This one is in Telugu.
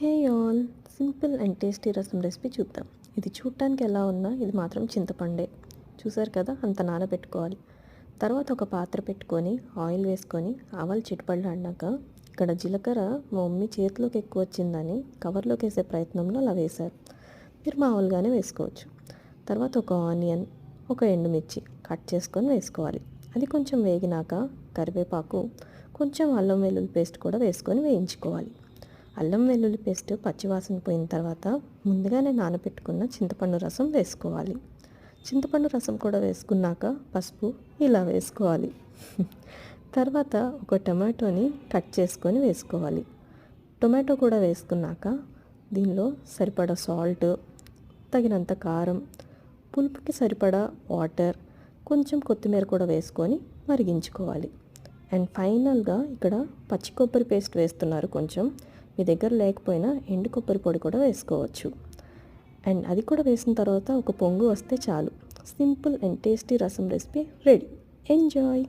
Hey all, simple and tasty రసం రెసిపీ చూద్దాం. ఇది చూడటానికి ఎలా ఉన్నా ఇది మాత్రం చింతపండే. చూసారు కదా, అంత నానబెట్టుకోవాలి. తర్వాత ఒక పాత్ర పెట్టుకొని ఆయిల్ వేసుకొని ఆవాలు చిటపటలాడినాక ఇక్కడ జీలకర్ర మా మమ్మీ చేతిలోకి ఎక్కువ వచ్చిందని కవర్లోకి వేసే ప్రయత్నంలో అలా వేశారు. మీరు మామూలుగానే వేసుకోవచ్చు. తర్వాత ఒక ఆనియన్, ఒక ఎండుమిర్చి కట్ చేసుకొని వేసుకోవాలి. అది కొంచెం వేగినాక కరివేపాకు, కొంచెం అల్లం వెల్లుల్లి పేస్ట్ కూడా వేసుకొని వేయించుకోవాలి. అల్లం వెల్లుల్లి పేస్ట్ పచ్చివాసన పోయిన తర్వాత ముందుగానే నానబెట్టుకున్న చింతపండు రసం వేసుకోవాలి. చింతపండు రసం కూడా వేసుకున్నాక పసుపు ఇలా వేసుకోవాలి. తర్వాత ఒక టొమాటోని కట్ చేసుకొని వేసుకోవాలి. టొమాటో కూడా వేసుకున్నాక దీనిలో సరిపడా సాల్ట్, తగినంత కారం, పులుపుకి సరిపడా వాటర్, కొంచెం కొత్తిమీర కూడా వేసుకొని మరిగించుకోవాలి. అండ్ ఫైనల్గా ఇక్కడ పచ్చి కొబ్బరి పేస్ట్ వేస్తున్నారు. కొంచెం మీ దగ్గర లేకపోయినా ఎండు కొబ్బరి పొడి కూడా వేసుకోవచ్చు. అండ్ అది కూడా వేసిన తర్వాత ఒక పొంగు వస్తే చాలు. సింపుల్ అండ్ టేస్టీ రసం రెసిపీ రెడీ. ఎంజాయ్.